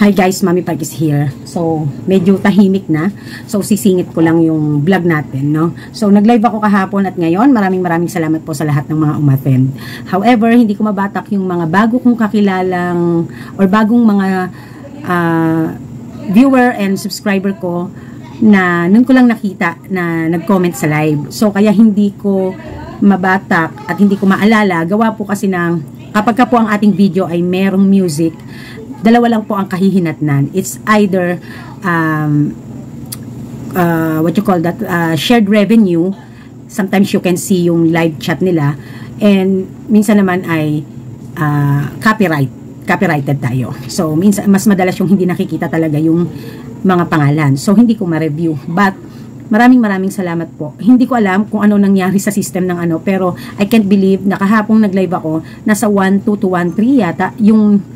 Hi guys, Mami Park is here. So, medyo tahimik na. So, sisingit ko lang yung vlog natin, no? So, nag-live ako kahapon at ngayon. Maraming salamat po sa lahat ng mga umattend. However, hindi ko mabatak yung mga bago kong kakilalang or bagong mga viewer and subscriber ko na nun ko lang nakita na nag-comment sa live. So, kaya hindi ko mabatak at hindi ko maalala. Gawa po kasi ng kapag ka po ang ating video ay merong music, dalawa lang po ang kahihinatnan. It's either what you call that, shared revenue. Sometimes you can see yung live chat nila, and minsan naman ay copyrighted tayo. So minsan mas madalas yung hindi nakikita talaga yung mga pangalan. So hindi ko ma-review. But maraming salamat po. Hindi ko alam kung ano nangyari sa system ng ano, pero I can't believe na kahapong nag-live ako, nasa 1.2 to 1.3 yata yung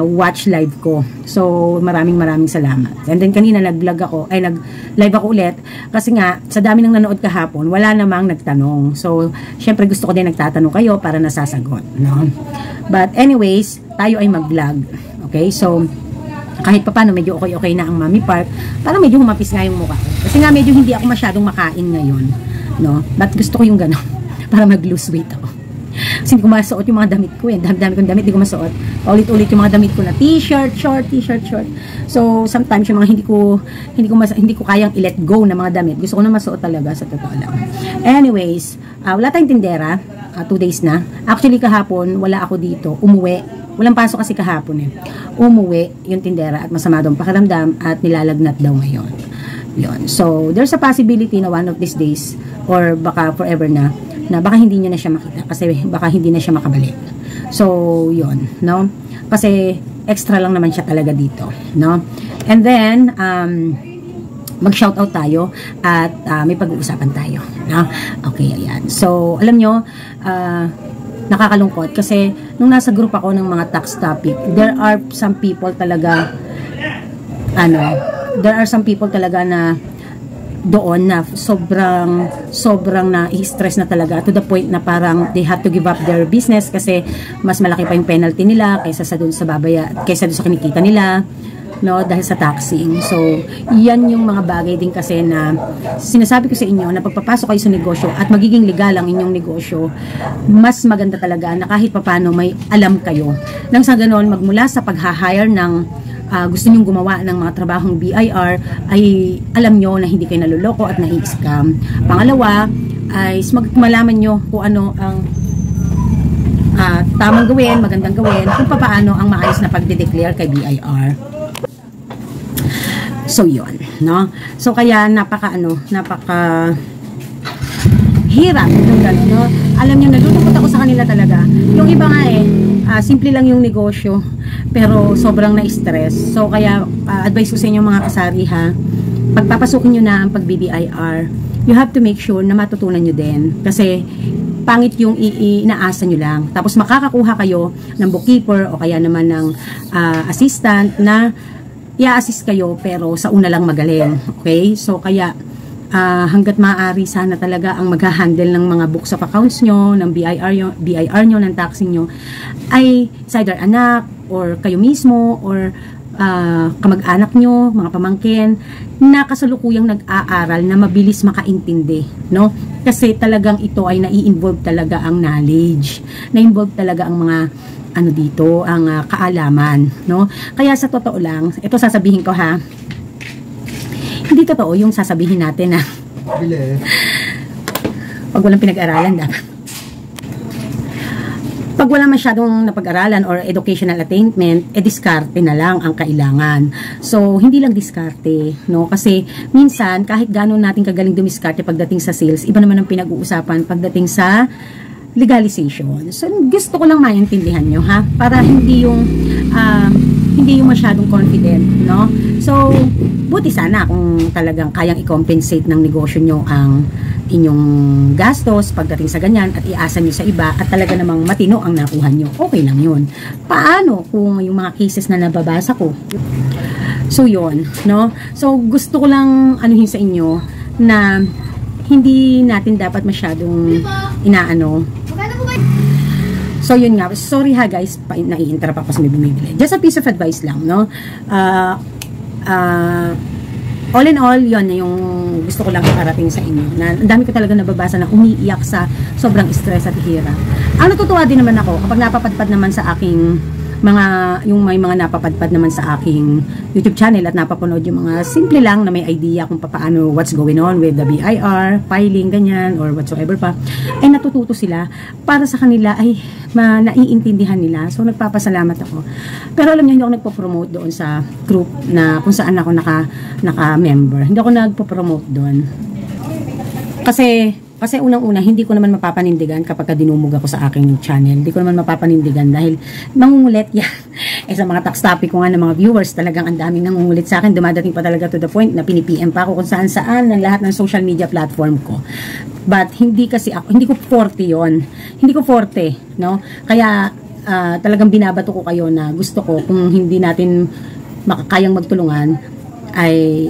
watch live ko. So, maraming salamat. And then, kanina nag-live ako ulit, kasi nga, sa dami ng nanood kahapon, wala namang nagtanong. So, syempre gusto ko din nagtatanong kayo para nasasagot, no? But anyways, tayo ay mag-vlog. Okay? So, kahit pa paano, medyo okay na ang Mami Park, para medyo humapis nga yung mukha ko. Kasi nga, medyo hindi ako masyadong makain ngayon, no? But gusto ko yung gano'n, para mag-lose weight ako. Kasi hindi ko masuot yung mga damit ko, dami kong damit, hindi ko masuot. Ulit-ulit yung mga damit ko na t-shirt, short. So, sometimes yung mga hindi ko kayang i-let go na mga damit. Gusto ko na masuot talaga, sa totoo lang. Anyways, wala tayong tindera, 2 days na. Actually, kahapon, wala ako dito, umuwi. Walang pasok kasi kahapon eh. Umuwi yung tindera at masama daw pakiramdam at nilalagnat daw ngayon. Yun. So, there's a possibility na one of these days, or baka forever na baka hindi niya na siya makita kasi baka hindi na siya makabalik. So, yun, no? Kasi extra lang naman siya talaga dito, no? And then, mag-shoutout tayo at may pag-uusapan tayo, no? Okay, ayan. So, alam nyo, nakakalungkot kasi nung nasa group ako ng mga tax topic, there are some people talaga na doon na sobrang na i-stress na talaga to the point na parang they have to give up their business kasi mas malaki pa yung penalty nila kaysa doon sa kinikita nila, no, dahil sa taxing. So yan yung mga bagay din kasi na sinasabi ko sa inyo na pagpapasok kayo sa negosyo at magiging legal ang inyong negosyo, mas maganda talaga na kahit papano may alam kayo nang sa ganoon magmula sa pag-hire ng gusto nyong gumawa ng mga trabahong BIR ay alam nyo na hindi kayo naluloko at nai-scam. Pangalawa ay malaman nyo kung ano ang tamang gawin, magandang gawin, kung paano ang maayos na pagde-declare kay BIR. So yun, no? So kaya napaka hirap yung gano'n, no? Alam nyo, nalulungkot ako sa kanila talaga. Yung iba nga simple lang yung negosyo, pero sobrang na-stress. So, kaya, advice ko sa inyo mga kasari, ha? Pagpapasukin nyo na ang pag-BBIR, you have to make sure na matutunan nyo din. Kasi, pangit yung inaasa nyo lang. Tapos, makakakuha kayo ng bookkeeper o kaya naman ng assistant na i-assist kayo, pero sa una lang magaling. Okay? So, kaya, hanggat maaari sana talaga ang magha-handle ng mga books of accounts nyo, ng BIR nyo, ng taxing nyo, ay either anak, or kayo mismo, or kamag-anak nyo, mga pamangkin, na kasalukuyang nag-aaral na mabilis makaintindi, no? Kasi talagang ito ay nai-involve talaga ang knowledge, na-involve talaga ang mga dito, ang kaalaman, no? Kaya sa totoo lang, ito sasabihin ko ha, hindi totoo yung sasabihin natin na pag walang pinag-aralan dapat. Pag wala masyadong napag-aralan or educational attainment, diskarte na lang ang kailangan. So, hindi lang diskarte, no? Kasi minsan, kahit gano'n natin kagaling dumiskarte pagdating sa sales, iba naman ang pinag-uusapan pagdating sa legalization. So, gusto ko lang maintindihan nyo, ha? Para hindi yung masyadong confident, no? So, buti sana kung talagang kayang i-compensate ng negosyo nyo ang inyong gastos pagdating sa ganyan at iasa nyo sa iba at talaga namang matino ang nakuha nyo. Okay lang yun. Paano kung yung mga cases na nababasa ko? So, yun, no? So, gusto ko lang anuhin sa inyo na hindi natin dapat masyadong inaano. So yun nga, sorry ha guys, nai-interrupt ako sa may bumibili. Just a piece of advice lang, no? All in all, yun yung gusto ko lang iparating sa inyo. Na ang dami ko talaga nababasa na umiiyak sa sobrang stress at hirap. Ang natutuwa din naman ako kapag napapadpad naman sa aking yung may mga napapadpad naman sa aking YouTube channel at napapanood yung mga simple lang na may idea kung paano, what's going on with the BIR, filing, ganyan, or whatsoever pa, ay natututo sila. Para sa kanila ay naiintindihan nila. So nagpapasalamat ako. Pero alam niyo, hindi ako nagpo-promote doon sa group na kung saan ako naka-member. Hindi ako nagpo-promote doon. Kasi unang-una, hindi ko naman mapapanindigan kapag dinumog ako sa aking channel. Hindi ko naman mapapanindigan dahil mangungulit yan. Sa mga tax topic ko nga ng mga viewers, talagang ang daming nangungulit sa akin. Dumadating pa talaga to the point na pinipm pa ako kung saan-saan ng lahat ng social media platform ko. But hindi kasi ako, hindi ko forte yon. Hindi ko forte, no? Kaya talagang binabato ko kayo na gusto ko kung hindi natin makakayang magtulungan ay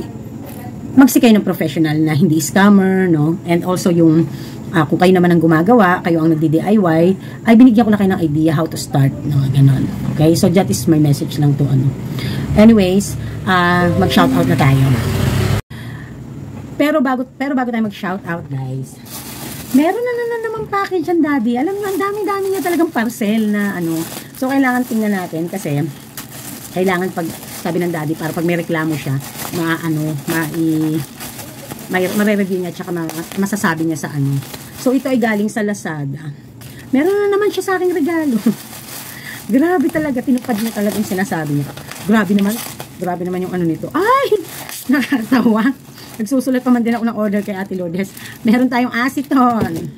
magsikay ng professional na hindi scammer, no? And also yung kung kayo naman ang gumagawa, kayo ang nagdi-DIY, ay binigyan ko na kayo ng idea how to start, no? Ganon. Okay? So that is my message lang to ano. Anyways, mag-shoutout na tayo. Pero bago tayo mag-shoutout, guys, meron na naman package yan, Daddy. Alam mo, ang dami-dami niya talagang parcel na ano. So kailangan tingnan natin kasi kailangan pag sabi ng Daddy para pag may reklamo siya, mare-review niya tsaka masasabi niya sa ano. So ito ay galing sa Lazada. Meron na naman siya sa aking regalo. Grabe talaga, tinupad niya talaga yung sinasabi niya. Grabe naman yung ano nito. Ay, nakakatawa. Nagsusulat pa man din ako ng order kay Ate Lourdes. Meron tayong aceton.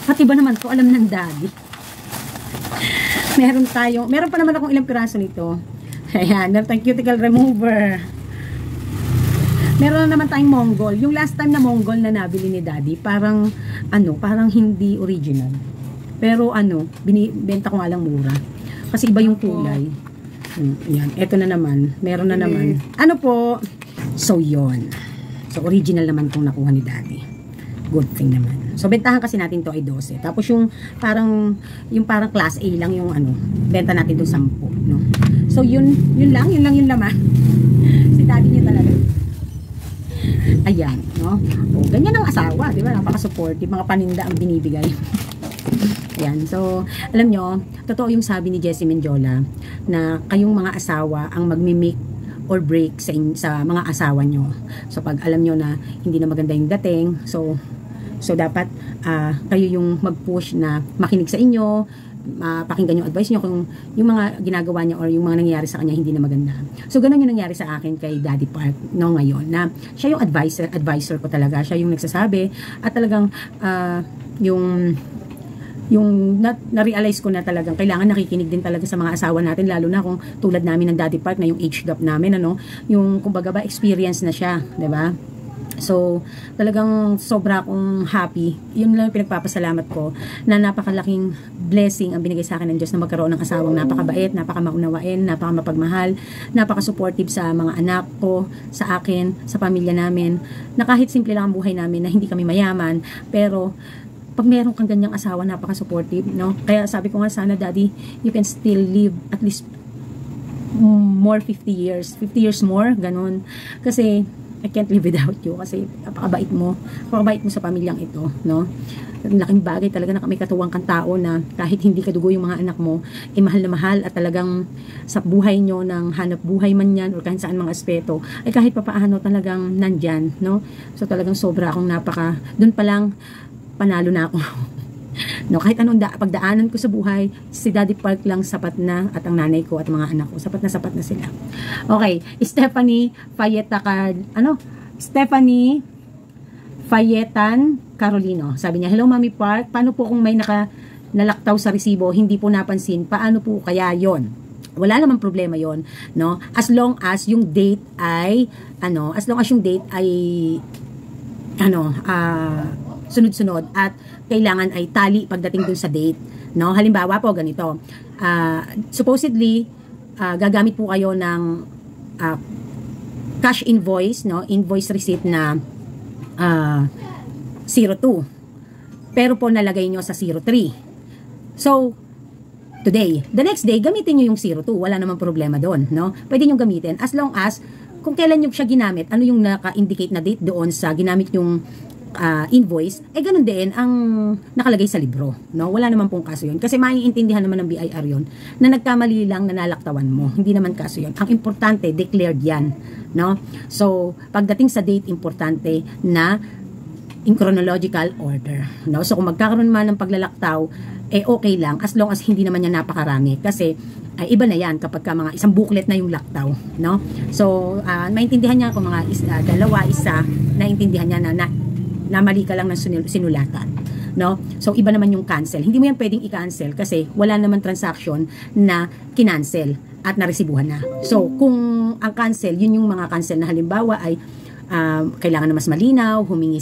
Pati ba naman to alam ng Daddy? Meron pa naman akong ilang piraso nito. Ayan, meron tayong cuticle remover. Meron na naman tayong Mongol. Yung last time na Mongol na nabili ni Daddy, parang hindi original. Pero binibenta ko nga lang mura. Kasi iba yung kulay. Ayan, eto na naman. Meron na naman. Ano po? So, yon. So, original naman kung nakuha ni Daddy. Good thing naman. So, bentahan kasi natin to ay 12. Tapos yung parang class A lang yung benta natin doon 10, no? So, yun lang yung laman. Si Daddy niya talaga. Ayan, no? O, ganyan ang asawa, di ba? Napaka-supportive, mga paninda ang binibigay. Ayan, so, alam nyo, totoo yung sabi ni Jessie Mendiola na kayong mga asawa ang magmimik or break sa mga asawa nyo. So, pag alam nyo na hindi na maganda yung dating, so dapat kayo yung mag-push na makinig sa inyo, pakinggan yung advice nyo kung yung mga ginagawa niya or yung mga nangyayari sa kanya hindi na maganda. So, ganun yung nangyari sa akin kay Daddy Park ngayon, na siya yung advisor ko talaga. Siya yung nagsasabi at talagang na-realize ko na talagang kailangan nakikinig din talaga sa mga asawa natin, lalo na kung tulad namin ng Daddy Park na yung age gap namin, yung kumbaga ba experience na siya, 'di ba? So, talagang sobra akong happy. Yun lang pinagpapasalamat ko na napakalaking blessing ang binigay sa akin ng Diyos na magkaroon ng asawang napakabait, napakamaunawain, napakamapagmahal, napaka-supportive sa mga anak ko, sa akin, sa pamilya namin, na kahit simple lang ang buhay namin na hindi kami mayaman, pero pag meron kang ganyang asawa, napaka-supportive, no? Kaya sabi ko nga sana, Daddy, you can still live at least more 50 years more, ganun. Kasi I can't live without you kasi napakabait mo sa pamilyang ito, no? Laking bagay talaga na may katuwang kang tao na kahit hindi ka dugo yung mga anak mo, mahal na mahal at talagang sa buhay nyo ng hanap buhay man yan or kahit saan mga aspeto, ay kahit papaano talagang nandyan, no? So talagang sobra akong dun pa lang panalo na ako. No, kahit anong pagdaanan ko sa buhay, si Daddy Park lang sapat na, at ang nanay ko at mga anak ko, sapat na sila. Okay, Stephanie Fayetan Carolino. Sabi niya, hello Mami Park, paano po kung may nalaktaw sa resibo, hindi po napansin, paano po kaya yon? Wala namang problema yon, no? As long as yung date ay sunod-sunod at kailangan ay tali pagdating dun sa date, no? Halimbawa po ganito, supposedly gagamit po kayo ng cash invoice, no? Invoice receipt na 02, pero po nalagay nyo sa 03. So, today. The next day, gamitin nyo yung 02. Wala namang problema doon, no? Pwede nyo gamitin as long as kung kailan nyo siya ginamit, ano yung naka-indicate na date doon sa ginamit yung invoice, ganun din ang nakalagay sa libro, no? Wala naman pong kaso yun. Kasi maiintindihan naman ng BIR yun na nagkamali lang na nalaktawan mo. Hindi naman kaso yun. Ang importante, declared yan, no? So, pagdating sa date, importante na in chronological order, no? So, kung magkakaroon man ng paglalaktaw, okay lang as long as hindi naman yan napakarami. Kasi, iba na yan kapag mga isang booklet na yung laktaw, no? So, maintindihan niya kung mga dalawa, isa, naintindihan niya na mali ka lang ng sinulatan, no? So, iba naman yung cancel. Hindi mo yan pwedeng i-cancel kasi wala naman transaction na kinancel at naresibuhan na. So, kung ang cancel, yun yung mga cancel na halimbawa ay kailangan na mas malinaw, humingi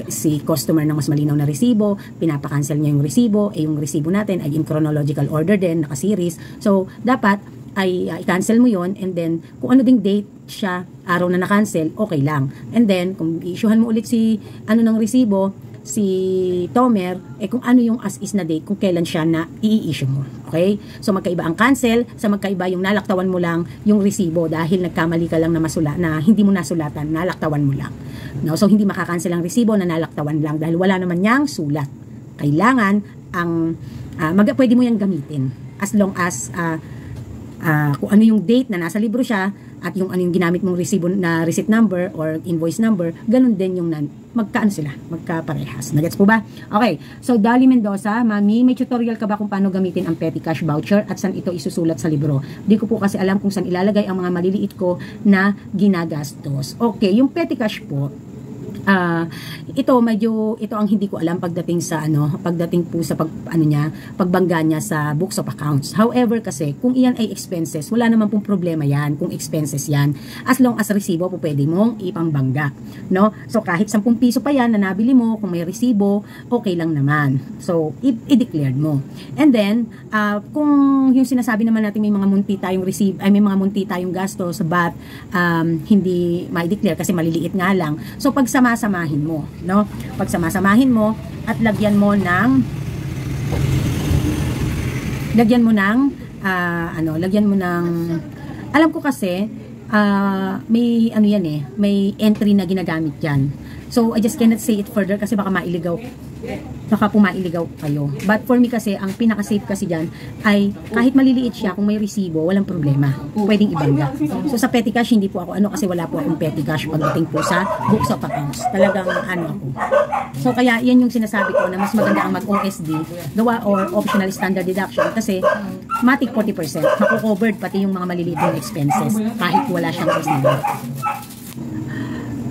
si customer ng mas malinaw na resibo, pinapakancel niya yung resibo, yung resibo natin ay in chronological order din, naka-series. So, dapat ay i-cancel mo yon, and then kung ano ding date siya, araw na na-cancel, okay lang. And then, kung i-issuehan mo ulit ng resibo, si Tomer, kung ano yung as is na date, kung kailan siya na i-issue mo. Okay? So, magkaiba ang cancel, sa magkaiba yung nalaktawan mo lang yung resibo dahil nagkamali ka lang na hindi mo nasulatan, nalaktawan mo lang. No? So, hindi makakancel ang resibo na nalaktawan lang dahil wala naman niyang sulat. Kailangan, pwede mo yan gamitin as long as kung ano yung date na nasa libro siya at yung ano yung ginamit mong resibo na receipt number or invoice number, ganun din yung magkaparehas. Nagets po ba? Okay. So, Dali Mendoza, Mami, may tutorial ka ba kung paano gamitin ang petty cash voucher at saan ito isusulat sa libro? Di ko po kasi alam kung saan ilalagay ang mga maliliit ko na ginagastos. Okay, yung petty cash po, ito ang hindi ko alam pagdating po sa pagbangga niya sa books of accounts. However, kasi kung iyan ay expenses, wala naman pong problema yan kung expenses yan. As long as resibo po pwede mong ipambangga, no? So kahit 10 piso pa yan na nabili mo, kung may resibo, okay lang naman. So i-declared mo. And then kung yung sinasabi naman natin may mga munti tayong may mga munti tayong gastos but hindi ma-declare kasi maliliit nga lang. So pagsama-samahin mo, no? Pagsama-samahin mo at lagyan mo ng alam ko kasi may may entry na ginagamit yan. So I just cannot say it further kasi baka pumailigaw kayo. But for me kasi, ang pinaka-safe kasi dyan ay kahit maliliit siya, kung may resibo, walang problema. Pwedeng ibangga. So sa petty cash, hindi po ako kasi wala po akong petty cash pagdating po sa books of accounts. Talagang ako. So kaya yan yung sinasabi ko na mas maganda ang mag-OSD gawa or optional standard deduction kasi matik 40%. Mako-covered pati yung mga maliliit yung expenses kahit wala siyang resibo.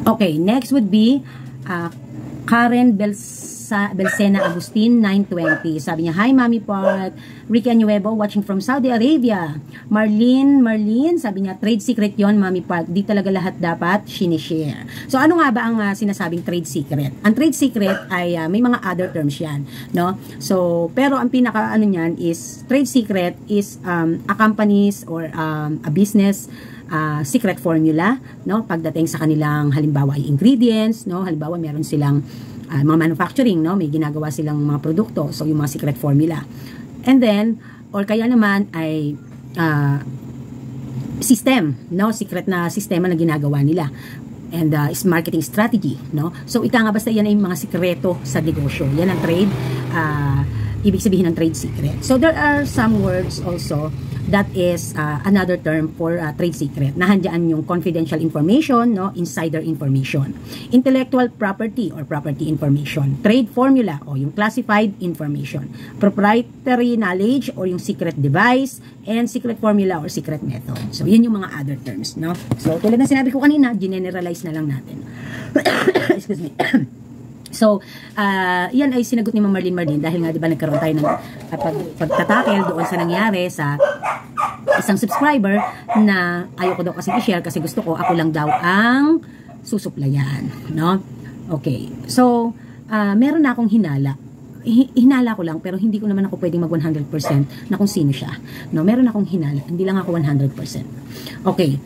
Okay, next would be Karen Belcena Agustin, 920. Sabi niya, hi Mami Pot, Ricky Anuevo watching from Saudi Arabia. Marlene, sabi niya, trade secret yon Mami Pot. Di talaga lahat dapat sinishare. So ano nga ba ang sinasabing trade secret? Ang trade secret ay may mga other terms yan, no? So, pero ang pinaka niyan is, trade secret is a company's or a business secret formula, no? Pagdating sa kanilang halimbawa ay ingredients, no? Halimbawa meron silang mga manufacturing, no? May ginagawa silang mga produkto, so yung mga secret formula. And then or kaya naman ay system, no? Secret na sistema na ginagawa nila. And is marketing strategy, no? So ika nga basta yan ay mga sikreto sa negosyo. Yan ang trade, ibig sabihin ng trade secret. So there are some words also that is another term for trade secret. Nahandyan yung confidential information, no? Insider information. Intellectual property or property information. Trade formula o yung classified information. Proprietary knowledge or yung secret device. And secret formula or secret method. So, yan yung mga other terms, no? So, tulad ng sinabi ko kanina, generalize na lang natin. Excuse me. So, yan ay sinagot ni Ma'am Marlene dahil nga 'di ba nagkaroon tayo ng pagtatakel doon sa nangyari sa isang subscriber na ayoko daw kasi i-share kasi gusto ko ako lang daw ang susuplayan, no? Okay. So, meron na akong hinala. Hinala ko lang pero hindi ko naman ako pwedeng mag 100% na kung sino siya. No, meron akong hinala. Hindi lang ako 100%. Okay.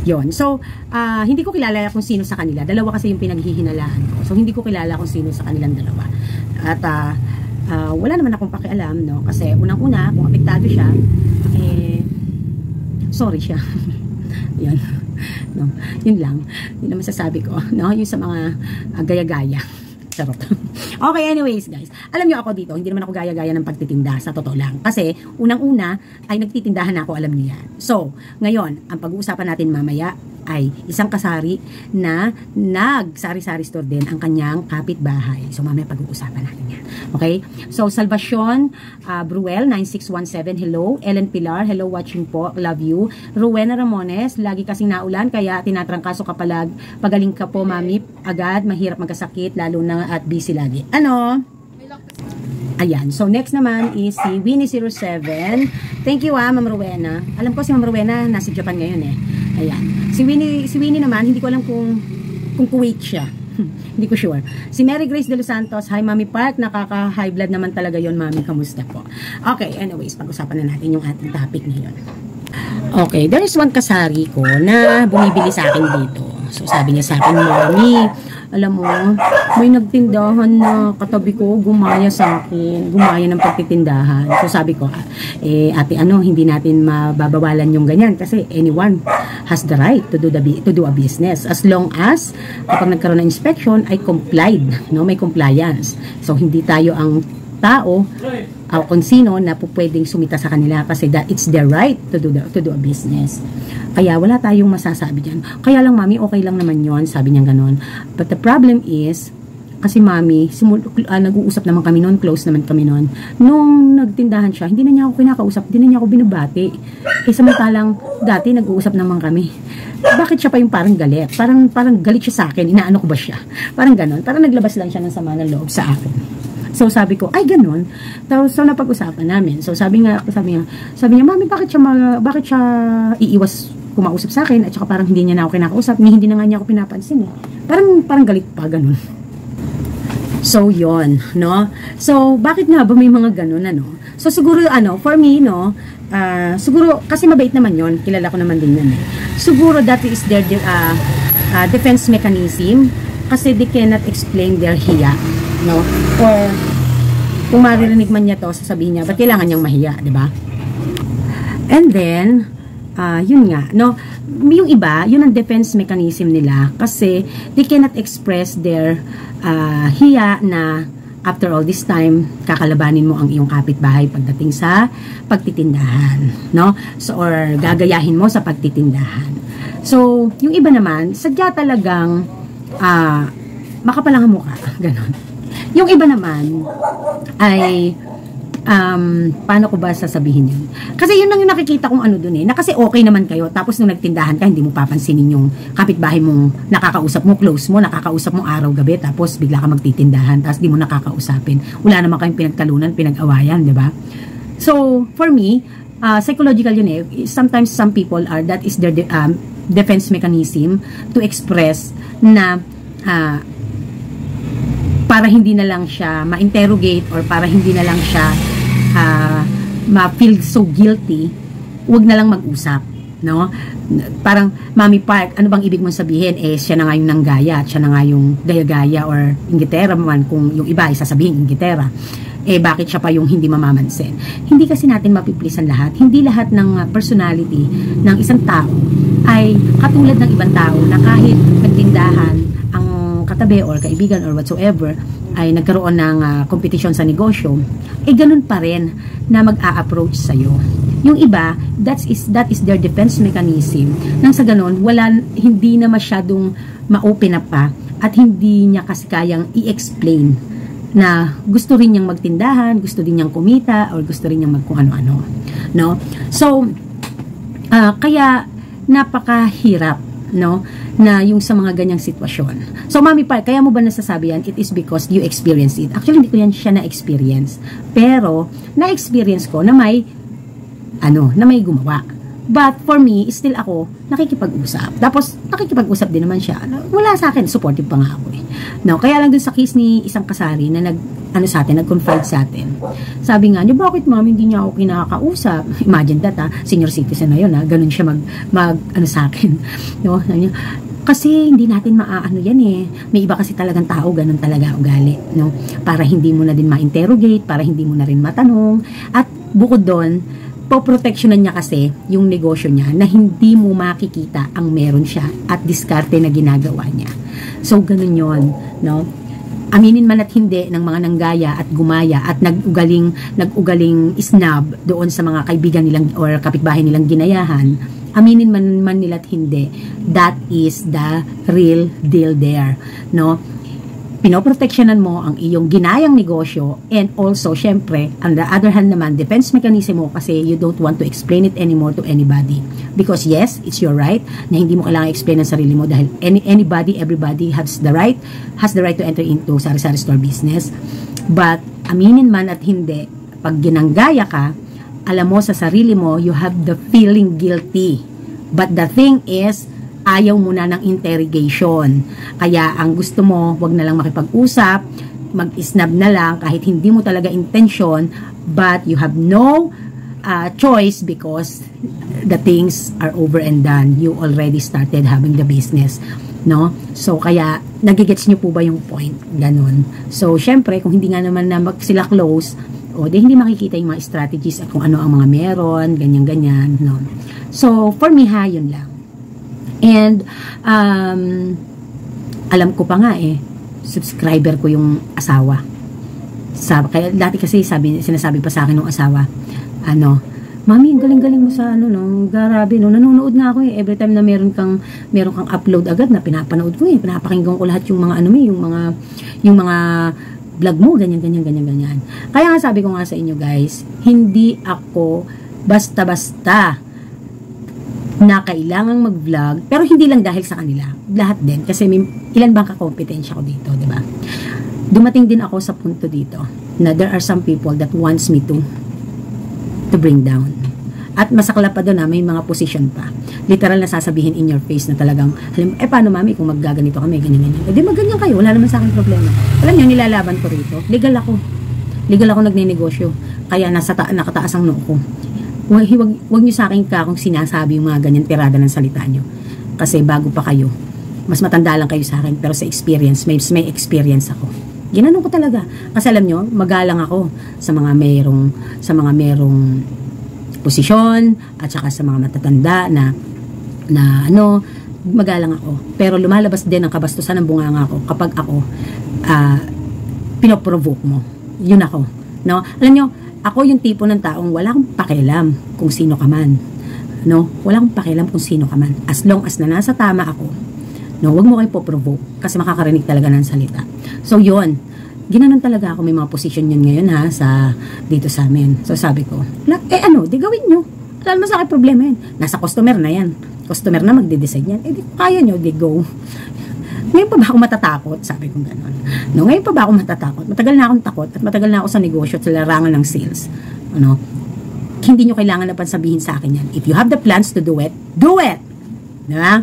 Yon. So, hindi ko kilala kung sino sa kanila. Dalawa kasi yung pinaghihinalaan ko. So, hindi ko kilala kung sino sa kanilang dalawa. At wala naman akong pakialam, no? Kasi unang-una, kung apektado siya, sorry siya. Yan. No, yun lang. Yun naman sasabi ko, no? Yung sa mga gaya-gaya. Charot. Okay, anyways, guys. Alam nyo ako dito, hindi naman ako gaya-gaya ng pagtitinda, sa totoo lang. Kasi, unang-una, ay nagtitindahan ako, alam nyo yan. So, ngayon, ang pag-uusapan natin mamaya, ay isang kasari na nag-sari-sari store din ang kanyang kapitbahay. So, mamaya pag-uusapan natin yan. Okay? So, Salvacion Bruel, 9617, hello. Ellen Pilar, hello, watching po. Love you. Rowena Ramones, lagi kasing naulan, kaya tinatrangkaso ka palag. Pagaling ka po, mami. Agad, mahirap magkasakit, lalo na at busy lagi. Ano? Ayan. So, next naman is si Winnie07. Thank you, Ma'am Rowena. Alam ko si Ma'am Rowena, nasa Japan ngayon eh. Ayan. Si Winnie naman, hindi ko alam kung Kuwait siya. Hindi ko sure. Si Mary Grace de los Santos, hi Mami Park, nakaka-high blood naman talaga yon, Mami, kamusta po? Okay, anyways, pag-usapan na natin yung ating topic ngayon. Okay, there is one kasari ko na bumibili sa akin dito. So, sabi niya sa akin, Mami, alam mo, may nagtindahan na katabi ko, gumaya sa akin, gumaya ng pagtitindahan. So sabi ko, ate, hindi natin mababawalan yung ganyan kasi anyone has the right to do a business as long as kapag nagkaroon ng inspection ay complied, no? May compliance. So hindi tayo ang tao kung sino na pwedeng sumita sa kanila kasi that it's their right to do a business. Kaya wala tayong masasabi dyan. Kaya lang, Mami, okay lang naman yon, sabi niya ganon. But the problem is, kasi Mami, nag-uusap naman kami noon, close naman kami noon. Nung nagtindahan siya, hindi na niya ako kinakausap, hindi na niya ako binabati. Samantalang dati nag-uusap naman kami. Bakit siya pa yung parang galit? Parang galit siya sa akin, inaano ko ba siya? Parang ganon. Parang naglabas lang siya ng sama ng loob sa akin. So sabi ko, ay ganun. So napag-usapan namin. So sabi niya, Mami, bakit siya iiwas kumausap sa akin at saka parang hindi niya na ako kinakausap, hindi na nga niya ako pinapansin eh. Parang galit pa, ganun. So yon, no? So bakit nga ba may mga ganun, ano? So siguro for me, no, siguro kasi mabait naman yon, kilala ko naman din yan eh. Siguro that is their defense mechanism kasi they cannot explain their hiya, no? Or kung maririnig man niya to, sasabihin niya, ba't kailangan niyang mahiya, di ba? And then yun nga, no? Yung iba, yun ang defense mechanism nila kasi they cannot express their hiya na after all this time, kakalabanin mo ang iyong kapitbahay pagdating sa pagtitindahan, no? So, or gagayahin mo sa pagtitindahan. So, yung iba naman, sadya talagang makapalang ang mukha, ganon. Yung iba naman ay paano ko ba sasabihin yun? Kasi yun lang yung nakikita kong ano dun eh, na kasi okay naman kayo, tapos nung nagtindahan ka, hindi mo papansinin yung kapitbahay mong nakakausap mo, close mo, nakakausap mo araw-gabi, tapos bigla ka magtitindahan, tapos di mo nakakausapin. Wala naman kayong pinagtalunan, pinag-awayan, di ba? So, for me, psychological yun eh. Sometimes some people that is their defense mechanism to express na para hindi na lang siya ma-interrogate or para hindi na lang siya ma-feel so guilty, wag na lang mag-usap, no? Parang, Mami Park, ano bang ibig mong sabihin? Siya na nga yung nanggaya, siya na nga yung gaya-gaya or inggitera man, kung yung iba ay sasabihin inggitera. Bakit siya pa yung hindi mamamansin? Hindi kasi natin mapiplisan lahat. Hindi lahat ng personality ng isang tao ay katulad ng ibang tao na kahit nagtindahan ang katabi or kaibigan or whatsoever ay nagkaroon ng competition sa negosyo, ganun pa rin na mag-a-approach sa'yo. Yung iba, that is their defense mechanism. Nang sa ganun, hindi na masyadong ma-open up pa at hindi niya kasi kayang i-explain na gusto rin niyang magtindahan, gusto din niyang kumita, or gusto rin niyang kung ano-ano. No? So, kaya napakahirap, no, na yung sa mga ganyang sitwasyon. So, Mami Park, kaya mo ba nasasabi yan? It is because you experience it. Actually, hindi ko yan siya na-experience. Pero, na-experience ko na may gumawa. But, for me, still ako, nakikipag-usap. Tapos, nakikipag-usap din naman siya. Wala sa akin, supportive pa nga ako eh. No, kaya lang dun sa case ni isang kasari na nag-confide sa atin. Sabi nga niya, bakit Mami hindi niya ako kinakausap? Imagine that senior citizen na yun ganun siya mag sa akin. No? Sabi niya, Kasi hindi natin maaano yan eh. May iba kasi talagang tao, ganun talaga ugali, no? Para hindi mo na din ma-interrogate, para hindi mo na rin matanong. At bukod doon, poproteksyonan niya kasi yung negosyo niya na hindi mo makikita ang meron siya at diskarte na ginagawa niya. So, ganun yon, no? Aminin man at hindi ng mga nanggaya at gumaya at nag-ugaling snub doon sa mga kaibigan nilang or kapitbahay nilang ginayahan, aminin man nila at hindi, that is the real deal there, no? Pinoproteksyonan mo ang iyong ginayang negosyo, and also, syempre, on the other hand naman, defense mechanism mo kasi you don't want to explain it anymore to anybody. Because yes, it's your right na hindi mo kailangan explain ang sarili mo dahil everybody has the right to enter into sari-sari store business. But, aminin man at hindi, pag ginanggaya ka, alam mo sa sarili mo, you have the feeling guilty. But the thing is, ayaw mo na ng interrogation. Kaya ang gusto mo, wag na lang makipag-usap, mag-snub na lang kahit hindi mo talaga intention, but you have no choice because the things are over and done. You already started having the business, no? So kaya nagigets niyo po ba yung point? Ganon. So syempre kung hindi nga naman na sila close, o di hindi makikita yung mga strategies at kung ano ang mga meron, ganyan-ganyan, no? So for me yun lang. And alam ko pa nga subscriber ko yung asawa. Kaya dati kasi sinasabi pa sa akin ng asawa, Mami, ang galing-galing mo sa grabe, nanonood nga ako every time na meron kang upload agad na pinapanood ko pinapakinggan ko lahat yung mga yung mga vlog mo, ganyan. Kaya nga sabi ko nga sa inyo guys, hindi ako basta-basta na kailangang mag-vlog, pero hindi lang dahil sa kanila, lahat din, kasi ilan bang kakompetensya ko dito, di ba? Dumating din ako sa punto dito na there are some people that wants me to bring down. At masakla pa doon may mga position pa. Literal na sasabihin in your face na talagang, paano mami kung maggaganito kami, ganyan. Di magganyan kayo, wala naman sa akin problema. Alam niyo, nilalaban ko rito. Legal ako nagnenegosyo. Kaya nakataas ang noo ko. Huwag niyo sa akin kung sinasabi yung mga ganyan tirada ng salita niyo. Kasi bago pa kayo, mas matanda lang kayo sa akin, pero sa experience, may experience ako. Ginanong ko talaga. Kasi alam niyo, magalang ako sa mga merong posisyon at saka sa mga matatanda na magalang ako. Pero lumalabas din ang kabastusan ng bunganga ko kapag ako pinoprovoke mo. Yun ako. No? Alam niyo, ako yung tipo ng taong wala akong pakialam kung sino ka man. No? Wala akong pakialam kung sino ka man. As long as na nasa tama ako, no, wag mo kayo po-provoke kasi makakarinig talaga ng salita. So, yun. Ginanon talaga ako, may mga position yun ngayon dito sa amin. So, sabi ko, di gawin nyo. Wala naman sa akin problema yan. Nasa customer na yan. Customer na magde-decide yan. Di kaya nyo, di go. Ngayon pa ba ako matatakot? Sabi ko gano'n. No, ngayon pa ba ako matatakot? Matagal na akong takot at matagal na ako sa negosyo at sa larangan ng sales. Hindi nyo kailangan na pansabihin sa akin yan. If you have the plans to do it, do it! Diba?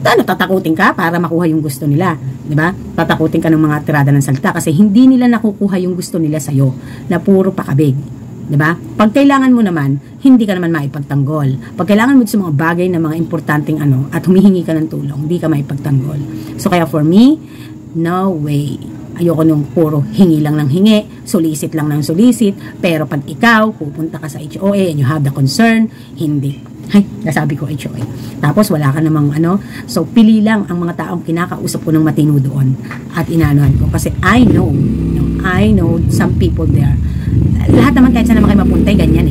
Tatakutin ka para makuha yung gusto nila. Diba? Tatakutin ka ng mga tirada ng salita kasi hindi nila nakukuha yung gusto nila sa'yo na puro pakabig. Diba? Pag kailangan mo naman, hindi ka naman maipagtanggol. Pag kailangan mo sa mga bagay na mga importanteng at humihingi ka ng tulong, hindi ka maipagtanggol. So kaya for me, no way. Ayoko nung puro hingi lang ng hingi, solicit lang ng solicit, pero pag ikaw, pupunta ka sa HOA and you have the concern, hindi. Nasabi ko HOA. Tapos wala ka namang so pili lang ang mga taong kinakausap ko ng matino doon at inanuhan ko. Kasi I know some people there. Lahat naman kahit saan naman kayo mapuntay, ganyan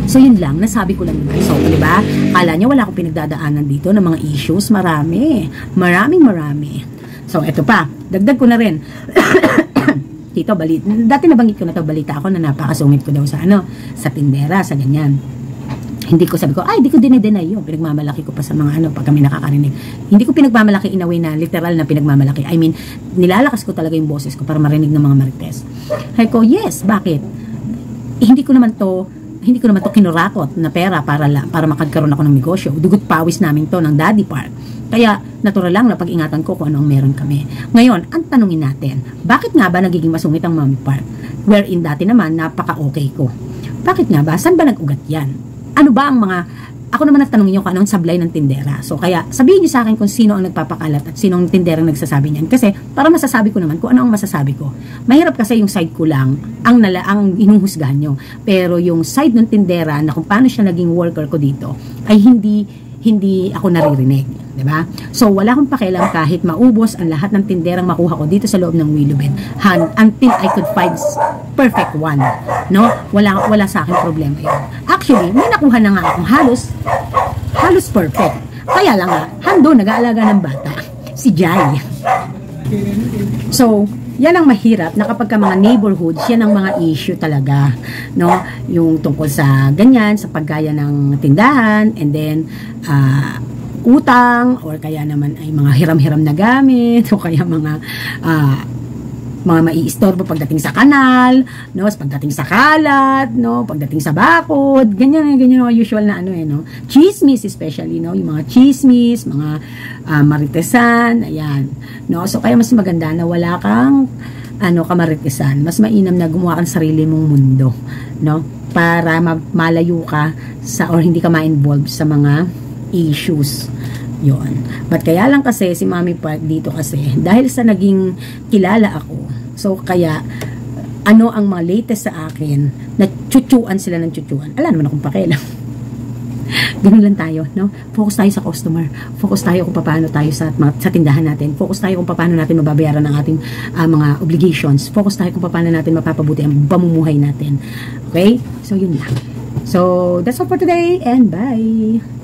So yun lang, nasabi ko lang naman. So, diba? Kala niya wala akong pinagdadaanan dito ng mga issues, marami. So, eto pa, dagdag ko na rin. Dito, dati nabanggit ko na to, balita ako na napakasungit ko daw sa tindera, sa ganyan. Hindi ko sabi ko, di ko dinedeny yun. Pinagmamalaki ko pa sa mga pag kami nakakarinig. Hindi ko pinagmamalaki in a way na literal na pinagmamalaki. I mean, nilalakas ko talaga yung boses ko para marinig ng mga marites. Hay ko, yes, bakit? Hindi ko naman to kinurakot na pera para makagkaroon ako ng negosyo. Dugot pawis namin to ng daddy part. Kaya, natural lang na pag-ingatan ko kung ano ang meron kami. Ngayon, ang tanungin natin, bakit nga ba nagiging masungit ang mommy part? Wherein dati naman, napaka-okay ko. Bakit nga ba? Saan ba nag-ugat yan? Ano ba ang mga ako naman nagtanong niyo kung anong sablay ng tindera. So, kaya sabihin niyo sa akin kung sino ang nagpapakalat at sino ang tinderang nagsasabi niyan. Kasi, para masasabi ko naman kung ano ang masasabi ko. Mahirap kasi yung side ko lang ang inuhusgahan niyo. Pero yung side ng tindera na kung paano siya naging worker ko dito, ay hindi ako naririnig. Diba? So, wala akong pakialam kahit maubos ang lahat ng tinderang makuha ko dito sa loob ng Willow Bend until I could find perfect one. No? Wala sa akin problema yun. Actually, may nakuha na nga akong halos perfect. Kaya lang nga, hando nag-aalaga ng bata. Si Jai. So, yan ang mahirap na kapag ka mga neighborhoods, yan ang mga issue talaga, no? Yung tungkol sa ganyan, sa paggaya ng tindahan, and then, utang, or kaya naman ay mga hiram-hiram na gamit, o kaya mga maiistorbo pagdating sa kanal, no, pagdating sa kalat, no, pagdating sa bakod, ganyan mga usual na no, chismis especially, no, yung mga chismis, mga maritesan, ayan, no, so kaya mas maganda na wala kang kamaritesan, mas mainam na gumawa ka ng sarili mong mundo, no, para malayo ka or hindi ka ma-involve sa mga issues. Yon. But kaya lang kasi si Mami Park dito kasi dahil sa naging kilala ako, so kaya ano ang mga latest sa akin na chuchuan sila ng chuchuan. Alam naman akong pakialam. Ganun lang tayo, no? Focus tayo sa customer. Focus tayo kung paano tayo sa tindahan natin. Focus tayo kung paano natin mababayaran ang ating mga obligations. Focus tayo kung paano natin mapapabuti ang pamumuhay natin. Okay? So yun lang. So that's all for today and bye.